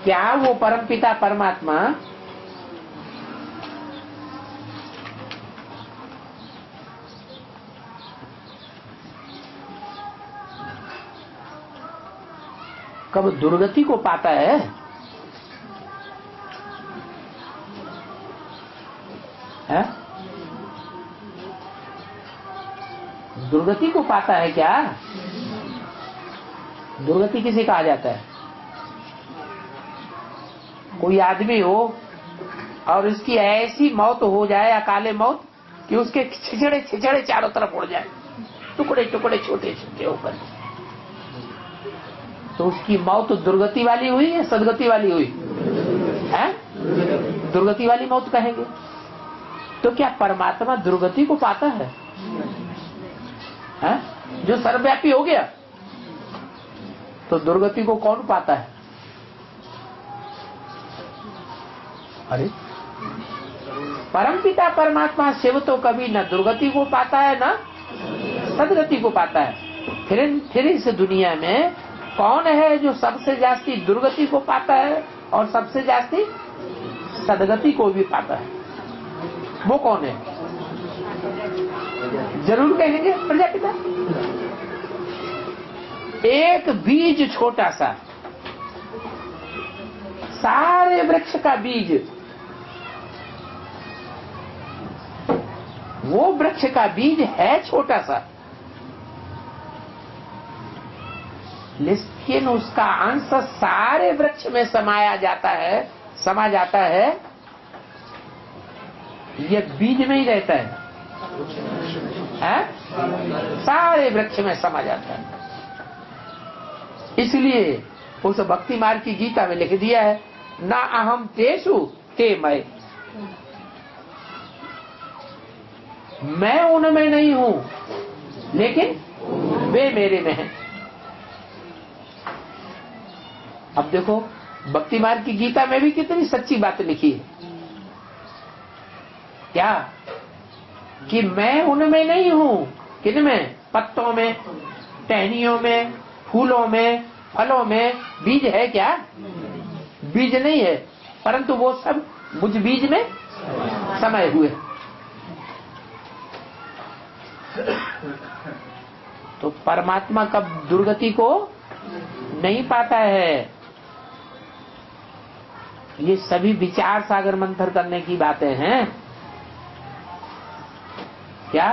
क्या वो परमपिता परमात्मा कब दुर्गति को पाता है? है? दुर्गति को पाता है क्या? दुर्गति किसे कहा जाता है? कोई आदमी हो और उसकी ऐसी मौत हो जाए, अकाले मौत, कि उसके छिछड़े छिछड़े चारों तरफ उड़ जाए, टुकड़े टुकड़े छोटे छोटे होकर, तो उसकी मौत दुर्गति वाली हुई या सदगति वाली हुई? है? दुर्गति वाली मौत कहेंगे। तो क्या परमात्मा दुर्गति को पाता है? है? जो सर्वव्यापी हो गया, तो दुर्गति को कौन पाता है? अरे परमपिता परमात्मा शिव तो कभी न दुर्गति को पाता है न सदगति को पाता है। फिर इस दुनिया में कौन है जो सबसे जास्ती दुर्गति को पाता है और सबसे जास्ती सदगति को भी पाता है? वो कौन है? जरूर कहेंगे प्रजापिता। एक बीज छोटा सा, सारे वृक्ष का बीज, वो वृक्ष का बीज है छोटा सा, लेकिन उसका अंश सारे वृक्ष में समा जाता है। ये बीज में ही रहता है? सारे वृक्ष में समा जाता है। इसलिए उस भक्ति मार्ग की गीता में लिख दिया है, ना अहम तेषु ते मैं उनमें नहीं हूं, लेकिन वे मेरे में हैं। अब देखो भक्ति मार्ग की गीता में भी कितनी सच्ची बात लिखी है। क्या? कि मैं उनमें नहीं हूं। किनमें? पत्तों में, टहनियों में, फूलों में, फलों में बीज है क्या? बीज नहीं है, परंतु वो सब मुझ बीज में समाये हुए। तो परमात्मा कब दुर्गति को नहीं पाता है? ये सभी विचार सागर मंथन करने की बातें हैं। क्या?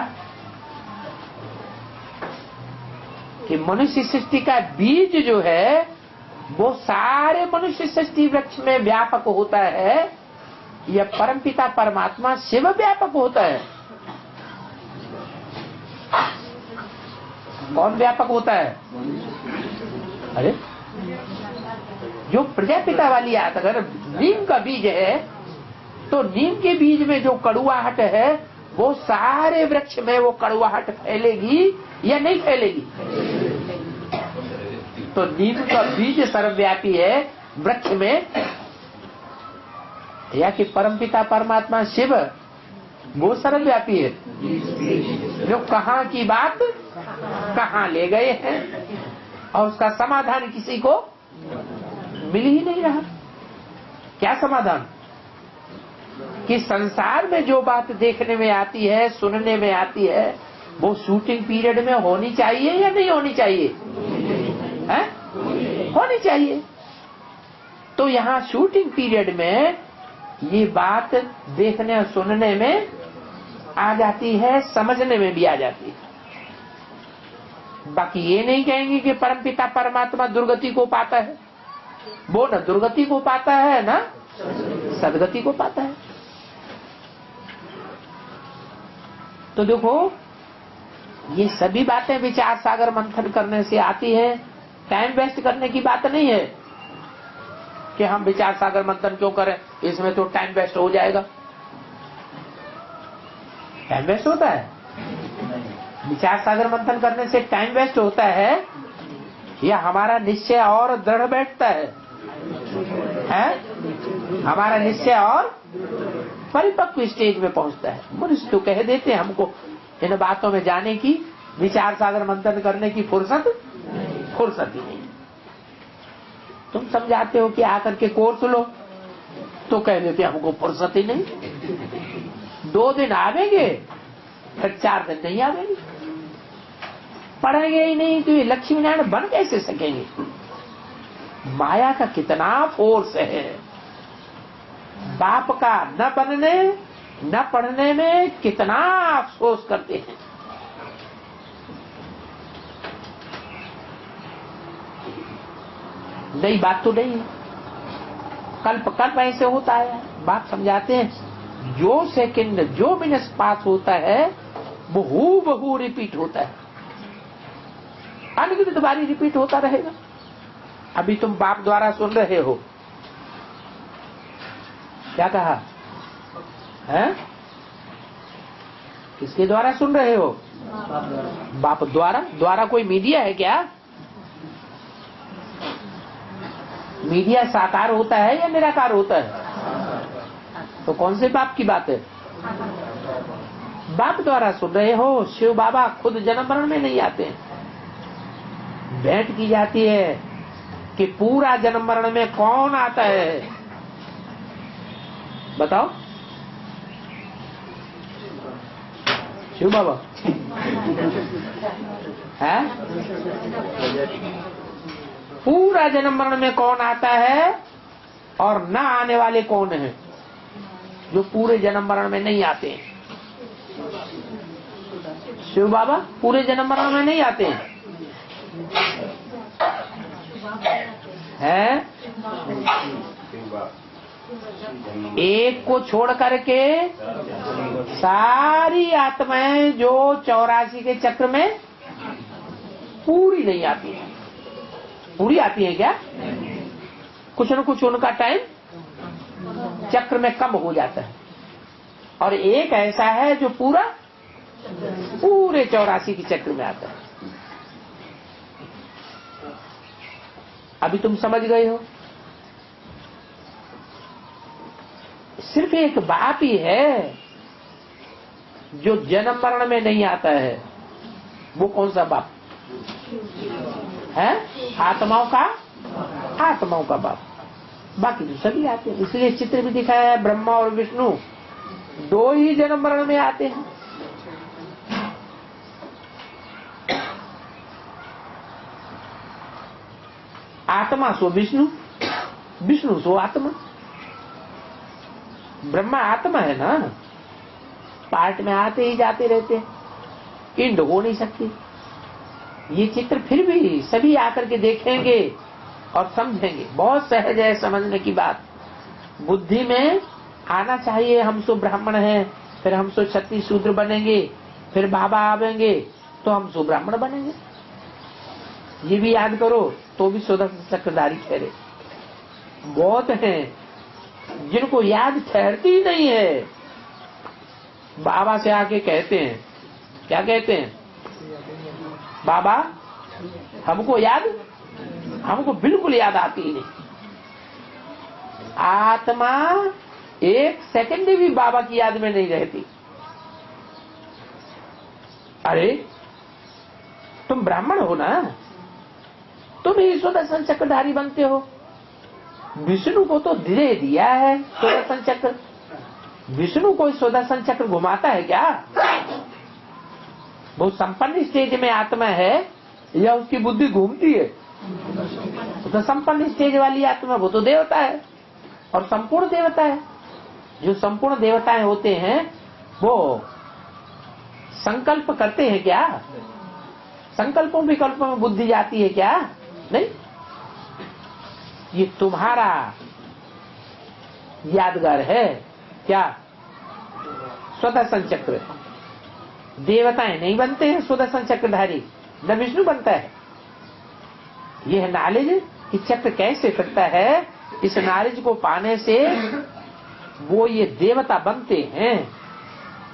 कि मनुष्य सृष्टि का बीज जो है वो सारे मनुष्य सृष्टि वृक्ष में व्यापक होता है, या परमपिता परमात्मा शिव व्यापक होता है? कौन व्यापक होता है? अरे जो प्रजापिता वाली आयत, अगर नीम का बीज है तो नीम के बीज में जो कड़ुआहट है वो सारे वृक्ष में वो कड़ुआहट फैलेगी या नहीं फैलेगी? तो नीम का बीज सर्वव्यापी है वृक्ष में, या कि परमपिता परमात्मा शिव वो सर्वव्यापी है? जो कहाँ की बात कहाँ ले गए हैं और उसका समाधान किसी को मिल ही नहीं रहा। क्या समाधान? कि संसार में जो बात देखने में आती है, सुनने में आती है, वो शूटिंग पीरियड में होनी चाहिए या नहीं होनी चाहिए? है? होनी चाहिए। तो यहाँ शूटिंग पीरियड में ये बात देखने और सुनने में आ जाती है, समझने में भी आ जाती है। बाकी ये नहीं कहेंगे कि परमपिता परमात्मा दुर्गति को पाता है। वो न दुर्गति को पाता है ना सदगति को पाता है। तो देखो, ये सभी बातें विचार सागर मंथन करने से आती है। टाइम वेस्ट करने की बात नहीं है कि हम विचार सागर मंथन क्यों करें, इसमें तो टाइम वेस्ट हो जाएगा। टाइम वेस्ट होता है? विचार सागर मंथन करने से टाइम वेस्ट होता है या हमारा निश्चय और दृढ़ बैठता है? हमारा निश्चय और परिपक्व स्टेज में पहुंचता है। मनुष्य तो कह देते हैं हमको इन बातों में जाने की, विचार सागर मंथन करने की फुर्सत ही नहीं। तुम समझाते हो कि आकर के कोर्स लो, तो कह देते हमको फुर्सत ही नहीं। 2 दिन आवेंगे, फिर 4 दिन नहीं आवेंगे। पढ़ेंगे ही नहीं तो ये लक्ष्मी नारायण बन कैसे सकेंगे? माया का कितना फोर्स है। बाप का न बनने न पढ़ने में कितना अफसोस करते हैं। नई बात तो नहीं है, कल्प कल्प ऐसे होता है। बात समझाते हैं, जो सेकंड जो मिनट पास होता है वो हूबहू रिपीट होता है, अनगिनत बारी रिपीट होता रहेगा। अभी तुम बाप द्वारा सुन रहे हो, क्या कहा है? किसके द्वारा सुन रहे हो? बाप द्वारा। द्वारा कोई मीडिया है क्या? मीडिया साकार होता है या निराकार होता है? तो कौन से बाप की बात है? बाप द्वारा सुन रहे हो। शिव बाबा खुद जन्म मरण में नहीं आते हैं। भेंट की जाती है कि पूरा जन्म मरण में कौन आता है, बताओ? शिव बाबा है? पूरा जन्म मरण में कौन आता है और न आने वाले कौन हैं जो पूरे जन्म मरण में नहीं आते हैं? शिव बाबा पूरे जन्म मरण में नहीं आते हैं। एक को छोड़ करके सारी आत्माएं जो 84 के चक्र में पूरी नहीं आती है। पूरी आती है क्या? कुछ न कुछ उनका टाइम चक्र में कम हो जाता है। और एक ऐसा है जो पूरे 84 के चक्र में आता है। अभी तुम समझ गए हो? सिर्फ एक बाप ही है जो जन्म मरण में नहीं आता है। वो कौन सा बाप है? आत्माओं का बाप। बाकी तो सभी आते हैं। इसलिए चित्र भी दिखाया है, ब्रह्मा और विष्णु 2 ही जन्म मरण में आते हैं। आत्मा सो विष्णु, विष्णु सो आत्मा। ब्रह्मा आत्मा है ना, पार्ट में आते ही जाते रहते हैं, इंड हो नहीं सकती। ये चित्र फिर भी सभी आकर के देखेंगे और समझेंगे। बहुत सहज है समझने की बात। बुद्धि में आना चाहिए, हम सो ब्राह्मण हैं, फिर हम सो क्षत्रिय शूद्र बनेंगे, फिर बाबा आवेंगे तो हम सो ब्राह्मण बनेंगे। ये भी याद करो तो भी सुदर्शन चक्रधारी ठहरे। बहुत हैं जिनको याद ठहरती ही नहीं है। बाबा से आके कहते हैं, क्या कहते हैं? बाबा हमको बिल्कुल याद आती ही नहीं। आत्मा 1 सेकंड भी बाबा की याद में नहीं रहती। अरे तुम ब्राह्मण हो ना, तुम ही सुदर्शन चक्रधारी बनते हो, विष्णु को तो दे दिया है सुदर्शन चक्र। विष्णु कोई सुदर्शन चक्र घुमाता है क्या? वो संपन्न स्टेज में आत्मा है या उसकी बुद्धि घूमती है? तो संपन्न स्टेज वाली आत्मा वो तो देवता है और संपूर्ण देवता है। जो संपूर्ण देवताएं होते हैं वो संकल्प करते हैं क्या? संकल्पों विकल्पों में बुद्धि जाती है क्या? नहीं। ये तुम्हारा यादगार है क्या? सुदर्शन चक्र। देवताएं नहीं बनते हैं सुदर्शन चक्रधारी, न विष्णु बनता है। यह नॉलेज कि चक्र कैसे फिरता है, इस नॉलेज को पाने से वो ये देवता बनते हैं।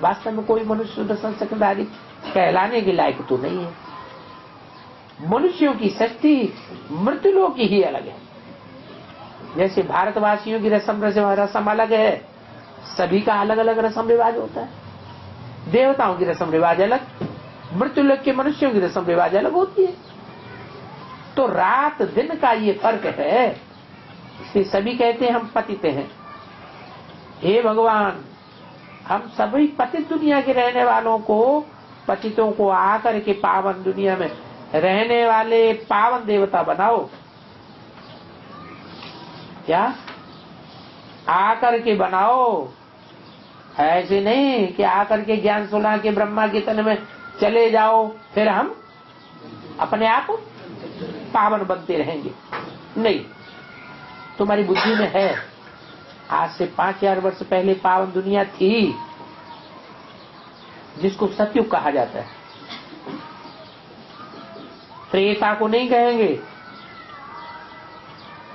वास्तव में कोई मनुष्य सुदर्शन चक्रधारी कहलाने के लायक तो नहीं है। मनुष्यों की सृष्टि मृत्युलोक की ही अलग है। जैसे भारतवासियों की रस्म अलग है, सभी का अलग अलग रस्म रिवाज होता है। देवताओं की रस्म रिवाज अलग, मृत्युलोक के मनुष्यों की रस्म रिवाज अलग होती है। तो रात दिन का ये फर्क है। इसलिए सभी कहते हैं हम पतित हैं। हे भगवान, हम सभी पतित दुनिया के रहने वालों को, पतितों को आकर के पावन दुनिया में रहने वाले पावन देवता बनाओ। क्या आकर के बनाओ, ऐसे नहीं कि आकर के ज्ञान सुना के ब्रह्मा के तन में चले जाओ फिर हम अपने आप पावन बनते रहेंगे। नहीं, तुम्हारी बुद्धि में है। आज से 5000 वर्ष पहले पावन दुनिया थी जिसको सतयुग कहा जाता है। त्रेता को नहीं कहेंगे।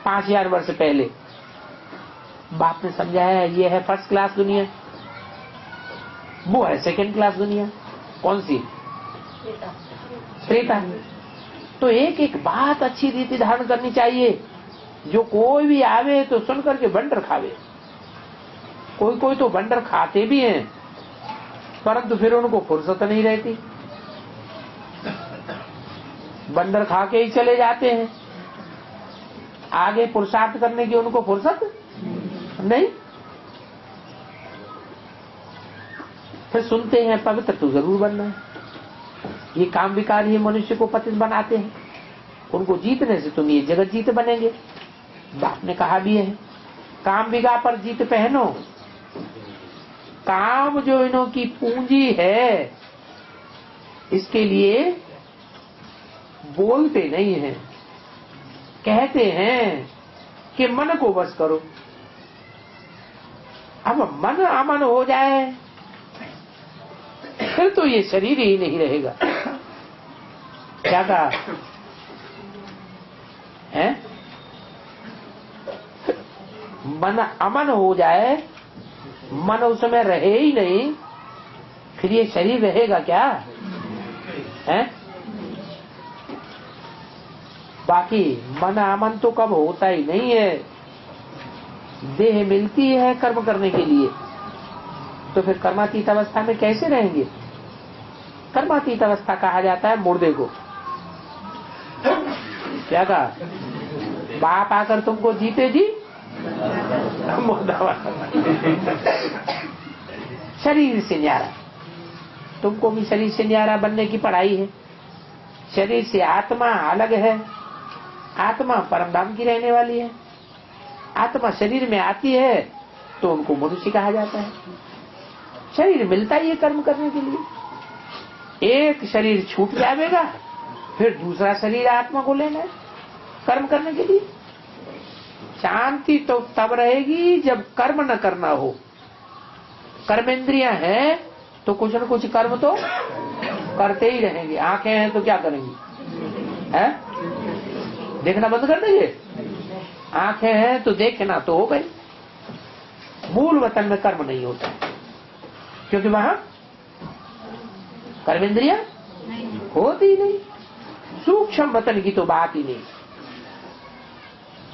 5000 वर्ष पहले बाप ने समझाया है ये है फर्स्ट क्लास दुनिया, वो है सेकंड क्लास दुनिया। कौन सी? त्रेता। तो एक एक बात अच्छी रीति धारण करनी चाहिए, जो कोई भी आवे तो सुन करके बंडर खावे। कोई कोई तो बंडर खाते भी हैं, परंतु फिर उनको फुर्सत नहीं रहती, बंडर खा के ही चले जाते हैं। आगे पुरुषार्थ करने की उनको फुर्सत नहीं। फिर सुनते हैं पवित्र तो जरूर बनना है। ये काम विकार ही मनुष्य को पतित बनाते हैं। उनको जीतने से तुम ये जगत जीत बनेंगे। बाप ने कहा भी है, काम विकार पर जीत पहनो। काम जो इन्हों की पूंजी है, इसके लिए बोलते नहीं हैं, कहते हैं कि मन को बस करो। अब मन अमन हो जाए फिर तो ये शरीर ही नहीं रहेगा। क्या कहा है? मन अमन हो जाए, मन उसमें रहे ही नहीं, फिर ये शरीर रहेगा क्या है? बाकी मन अमन तो कब होता ही नहीं है। देह मिलती है कर्म करने के लिए, तो फिर कर्मातीत अवस्था में कैसे रहेंगे? कर्मातीत अवस्था कहा जाता है मुर्दे को। क्या कहा? बाप आकर तुमको जीते जी शरीर से न्यारा। तुमको भी शरीर से न्यारा बनने की पढ़ाई है। शरीर से आत्मा अलग है। आत्मा परम धाम की रहने वाली है। आत्मा शरीर में आती है तो उनको मनुष्य कहा जाता है। शरीर मिलता ही है कर्म करने के लिए। एक शरीर छूट जाएगा, फिर दूसरा शरीर आत्मा को लेना है कर्म करने के लिए। शांति तो तब रहेगी जब कर्म न करना हो। कर्मेंद्रियां हैं तो कुछ न कुछ कर्म तो करते ही रहेंगे। आंखें हैं तो क्या करेंगी? है? देखना बंद कर देंगे? आंखें हैं तो देखना तो हो गई। मूल वतन में कर्म नहीं होता, क्योंकि वहां कर्मेंद्रियां होती ही नहीं। सूक्ष्म वतन की तो बात ही नहीं।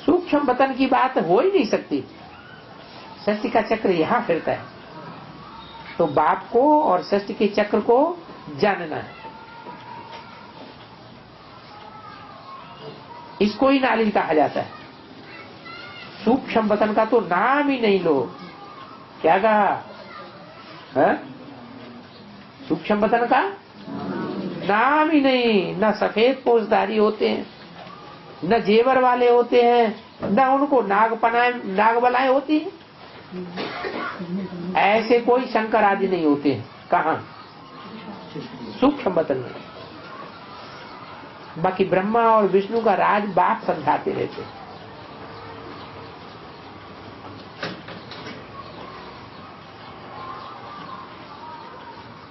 सूक्ष्म वतन की बात हो ही नहीं सकती। सृष्टि का चक्र यहां फिरता है, तो बाप को और सृष्टि के चक्र को जानना है। इसको ही नॉलेज कहा जाता है। सूक्ष्म वतन का तो नाम ही नहीं लो। क्या कहा है? सूक्ष्म वतन का नाम ही नहीं। न सफेद पोषधारी होते हैं, न जेवर वाले होते हैं, न उनको नाग बलाएं होती हैं। ऐसे कोई शंकर आदि नहीं होते हैं। कहाँ? सूक्ष्म वतन में। बाकी ब्रह्मा और विष्णु का राज बाप समझाते रहते हैं।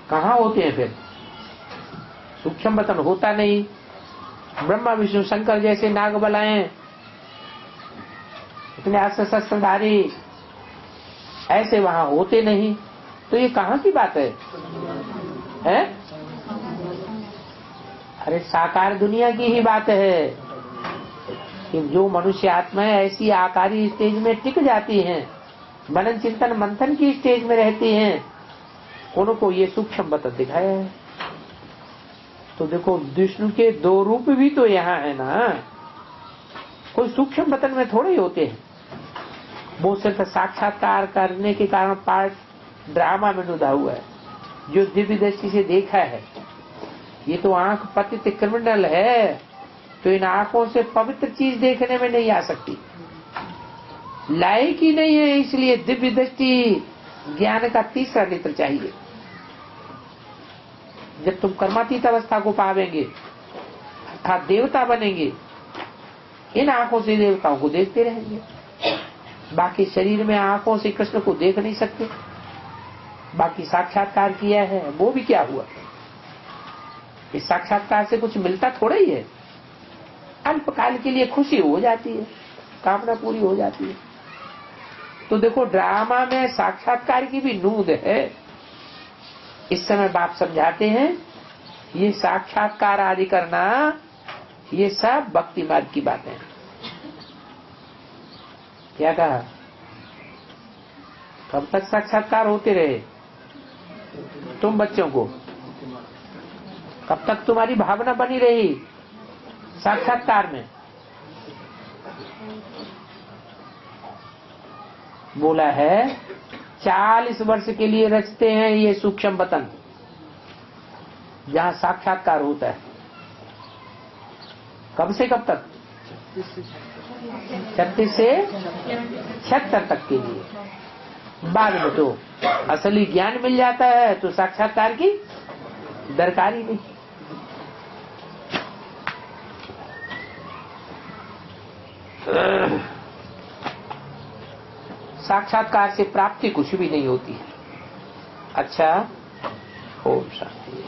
कहाँ होते हैं फिर? सूक्ष्म वतन होता नहीं। ब्रह्मा विष्णु शंकर जैसे नाग बलाएं, इतने अस्त्र शस्त्रधारी, ऐसे वहां होते नहीं। तो ये कहाँ की बात है? हैं? अरे साकार दुनिया की ही बात है कि जो मनुष्य आत्माएं ऐसी आकारी स्टेज में टिक जाती हैं, मनन चिंतन मंथन की स्टेज में रहती हैं, उनको ये सूक्ष्म वतन दिखाया है। तो देखो विष्णु के दो रूप भी तो यहाँ है ना। कोई सूक्ष्म वतन में थोड़े ही होते हैं। वो सिर्फ साक्षात्कार करने के कारण पार्ट ड्रामा में डूबा हुआ है। जो दिव्य दृष्टि से देखा है, ये तो आंख पतित क्रिमिनल है, तो इन आंखों से पवित्र चीज देखने में नहीं आ सकती। लायक ही नहीं है, इसलिए दिव्य दृष्टि ज्ञान का तीसरा नेत्र चाहिए। जब तुम कर्मातीत अवस्था को पावेंगे अर्थात देवता बनेंगे, इन आंखों से देवताओं को देखते रहेंगे। बाकी शरीर में आंखों से कृष्ण को देख नहीं सकते। बाकी साक्षात्कार किया है, वो भी क्या हुआ? इस साक्षात्कार से कुछ मिलता थोड़ा ही है। अल्पकाल के लिए खुशी हो जाती है, कामना पूरी हो जाती है। तो देखो ड्रामा में साक्षात्कार की भी नूंद है। इस समय बाप समझाते हैं ये साक्षात्कार आदि करना, ये सब भक्ति मार्ग की बातें हैं। क्या कहा? कब तक साक्षात्कार होते रहे तुम बच्चों को? कब तक तुम्हारी भावना बनी रही साक्षात्कार में? बोला है 40 वर्ष के लिए रचते हैं ये सूक्ष्म वतन, जहां साक्षात्कार होता है। कब से कब तक? 36 से 76 तक के लिए। बाद में तो असली ज्ञान मिल जाता है, तो साक्षात्कार की दरकार ही नहीं। साक्षात्कार से प्राप्ति कुछ भी नहीं होती है। अच्छा, ओम शांति।